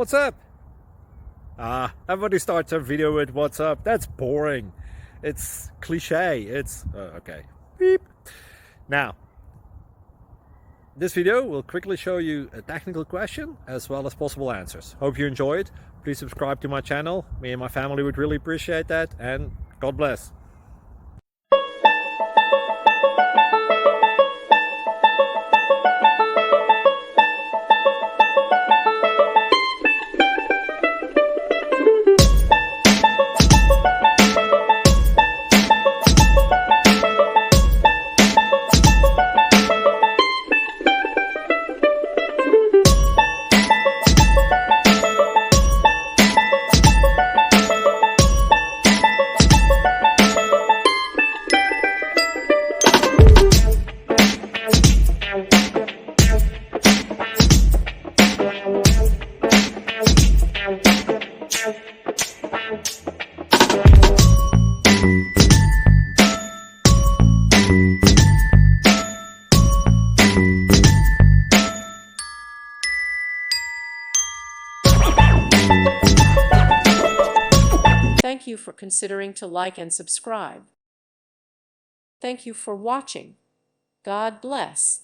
What's up? Everybody starts their video with what's up. That's boring. It's cliche. It's okay. Beep. Now, this video will quickly show you a technical question as well as possible answers. Hope you enjoy it. Please subscribe to my channel. Me and my family would really appreciate that, and God bless. Thank you for considering to like and subscribe. Thank you for watching. God bless.